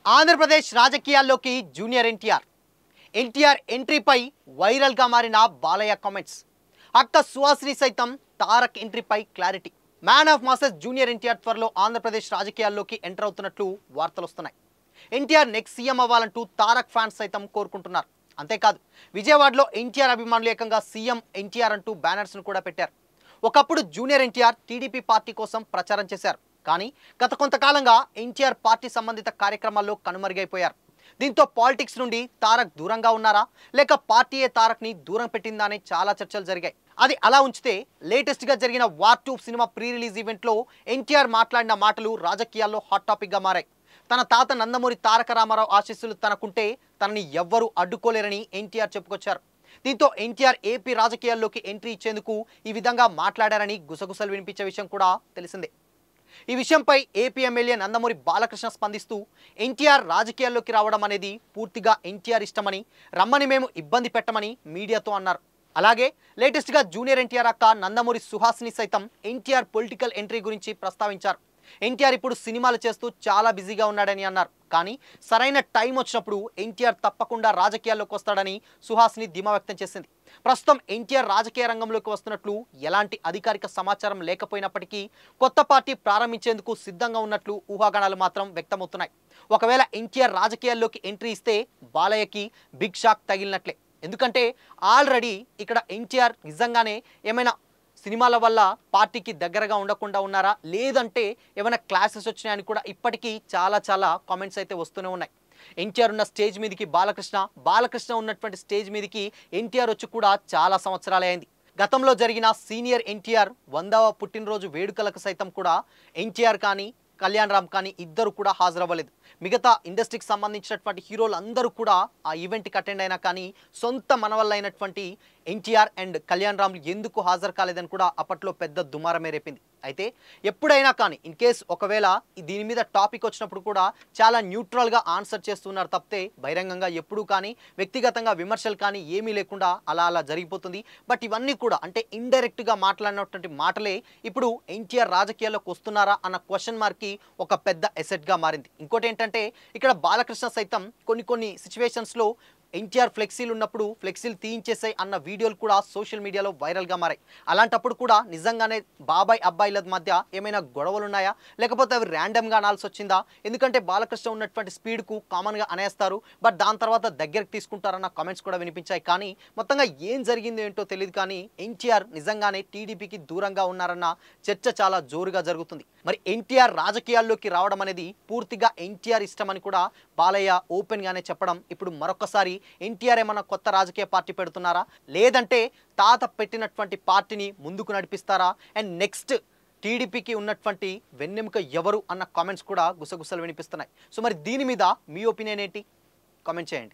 ఆంధ్రప్రదేశ్ రాజకీయాల్లోకి జూనియర్ ఎన్టీఆర్ ఎంట్రీపై వైరల్గా మారిన బాలయ్య కామెంట్స్. అక్క సుహాసిని సైతం తారక్ ఎంట్రీపై clarity. Man of masses junior NTR త్వరలో ఆంధ్రప్రదేశ్ రాజకీయాల్లోకి ఎంటర్ అవుతున్నట్లు వార్తలు వస్తున్నాయి. ఎన్టీఆర్ నెక్స్ట్ సీఎం అవ్వాలంటూ తారక్ ఫ్యాన్స్ సైతం కోరుకుంటున్నారు. అంతేకాదు, విజయవాడలో ఎన్టీఆర్ అభిమానులు ఏకంగా సీఎం ఎన్టీఆర్ అంటూ బ్యానర్స్ను కూడా పెట్టారు. ఒకప్పుడు జూనియర్ ఎన్టీఆర్ టీడీపీ పార్టీ కోసం ప్రచారం చేశారు. కానీ గత కొంతకాలంగా ఎన్టీఆర్ పార్టీ సంబంధిత కార్యక్రమాల్లో కనుమరుగైపోయారు. దీంతో పాలిటిక్స్ నుండి తారక్ దూరంగా ఉన్నారా, లేక పార్టీయే తారక్ని దూరం పెట్టిందా అనే చాలా చర్చలు జరిగాయి. అది అలా ఉంచితే లేటెస్ట్గా జరిగిన వార్ 2 సినిమా ప్రీ రిలీజ్ ఈవెంట్లో ఎన్టీఆర్ మాట్లాడిన మాటలు రాజకీయాల్లో హాట్ టాపిక్గా మారాయి. తన తాత నందమూరి తారక రామారావు ఆశీస్సులు తనకుంటే తనని ఎవ్వరూ అడ్డుకోలేరని ఎన్టీఆర్ చెప్పుకొచ్చారు. దీంతో ఎన్టీఆర్ ఏపీ రాజకీయాల్లోకి ఎంట్రీ ఇచ్చేందుకు ఈ విధంగా మాట్లాడారని గుసగుసలు వినిపించే విషయం కూడా తెలిసిందే. ఈ విషయంపై ఏపీ ఎమ్మెల్యే నందమూరి బాలకృష్ణ స్పందిస్తూ ఎన్టీఆర్ రాజకీయాల్లోకి రావడం అనేది పూర్తిగా ఎన్టీఆర్ ఇష్టమని, రమ్మని మేము ఇబ్బంది పెట్టమని మీడియాతో అన్నారు. అలాగే లేటెస్ట్గా జూనియర్ ఎన్టీఆర్ అక్క నందమూరి సుహాసిని సైతం ఎన్టీఆర్ పొలిటికల్ ఎంట్రీ గురించి ప్రస్తావించారు. ఎన్టీఆర్ ఇప్పుడు సినిమాలు చేస్తూ చాలా బిజీగా ఉన్నాడని అన్నారు. కానీ సరైన టైం వచ్చినప్పుడు ఎన్టీఆర్ తప్పకుండా రాజకీయాల్లోకి వస్తాడని సుహాసిని ధీమా వ్యక్తం చేసింది. ప్రస్తుతం ఎన్టీఆర్ రాజకీయ రంగంలోకి వస్తున్నట్లు ఎలాంటి అధికారిక సమాచారం లేకపోయినప్పటికీ కొత్త పార్టీ ప్రారంభించేందుకు సిద్ధంగా ఉన్నట్లు ఊహాగానాలు మాత్రం వ్యక్తమవుతున్నాయి. ఒకవేళ ఎన్టీఆర్ రాజకీయాల్లోకి ఎంట్రీ ఇస్తే బాలయ్యకి బిగ్ షాక్ తగిలినట్లే. ఎందుకంటే ఆల్రెడీ ఇక్కడ ఎన్టీఆర్ నిజంగానే ఏమైనా సినిమాల వల్ల పార్టీకి దగ్గరగా ఉండకుండా ఉన్నారా, లేదంటే ఏమైనా క్లాసెస్ వచ్చినాయని కూడా ఇప్పటికీ చాలా కామెంట్స్ అయితే వస్తూనే ఉన్నాయి. ఎన్టీఆర్ ఉన్న స్టేజ్ మీదకి బాలకృష్ణ ఉన్నటువంటి స్టేజ్ మీదకి ఎన్టీఆర్ వచ్చి కూడా చాలా సంవత్సరాలే అయింది. గతంలో జరిగిన సీనియర్ ఎన్టీఆర్ 100వ పుట్టినరోజు వేడుకలకు సైతం కూడా ఎన్టీఆర్ కానీ కళ్యాణ్ రామ్ కానీ ఇద్దరు కూడా హాజరవ్వలేదు. మిగతా ఇండస్ట్రీకి సంబంధించినటువంటి హీరోలు అందరూ కూడా ఆ ఈవెంట్కి అటెండ్ అయినా కానీ సొంత మనవల్లైనటువంటి ఎన్టీఆర్ అండ్ కళ్యాణ్ రామ్ ఎందుకు హాజరు కాలేదని కూడా అప్పట్లో పెద్ద దుమారమే రేపింది. అయితే ఎప్పుడైనా కానీ ఇన్ కేస్ ఒకవేళ దీని మీద టాపిక్ వచ్చినప్పుడు కూడా చాలా న్యూట్రల్గా ఆన్సర్ చేస్తున్నారు తప్పితే బహిరంగంగా ఎప్పుడూ కానీ వ్యక్తిగతంగా విమర్శలు కానీ ఏమీ లేకుండా అలా జరిగిపోతుంది. బట్ ఇవన్నీ కూడా అంటే ఇండైరెక్ట్గా మాట్లాడినటువంటి మాటలే ఇప్పుడు ఎన్టీఆర్ రాజకీయాల్లోకి వస్తున్నారా అన్న క్వశ్చన్ మార్క్కి ఒక పెద్ద ఎసెట్గా మారింది. ఇంకోటి ఏంటంటే ఇక్కడ బాలకృష్ణ సైతం కొన్ని సిచ్యువేషన్స్లో ఎన్టీఆర్ ఫ్లెక్సీలు ఉన్నప్పుడు ఫ్లెక్సీలు తీయించేసాయి అన్న వీడియోలు కూడా సోషల్ మీడియాలో వైరల్గా మారాయి. అలాంటప్పుడు కూడా నిజంగానే బాబాయ్ అబ్బాయిల మధ్య ఏమైనా గొడవలు ఉన్నాయా, లేకపోతే అవి ర్యాండమ్గా అనాల్సి వచ్చిందా? ఎందుకంటే బాలకృష్ణ ఉన్నటువంటి స్పీడ్కు కామన్గా అనేస్తారు, బట్ దాని తర్వాత దగ్గరికి తీసుకుంటారన్న కామెంట్స్ కూడా వినిపించాయి. కానీ మొత్తంగా ఏం జరిగిందో ఏంటో తెలియదు. కానీ ఎన్టీఆర్ నిజంగానే టీడీపీకి దూరంగా ఉన్నారన్న చర్చ చాలా జోరుగా జరుగుతుంది. మరి ఎన్టీఆర్ రాజకీయాల్లోకి రావడం అనేది పూర్తిగా ఎన్టీఆర్ ఇష్టమని కూడా బాలయ్య ఓపెన్గానే చెప్పడం ఇప్పుడు మరొకసారి ఎన్టీఆర్ ఏమన్నా కొత్త రాజకీయ పార్టీ పెడుతున్నారా, లేదంటే తాత పెట్టినటువంటి పార్టీని ముందుకు నడిపిస్తారా, అండ్ నెక్స్ట్ టీడీపీకి ఉన్నటువంటి వెన్నెముక ఎవరు అన్న కామెంట్స్ కూడా గుసగుసలు వినిపిస్తున్నాయి. సో మరి దీని మీద మీ ఒపీనియన్ ఏంటి? కామెంట్ చేయండి.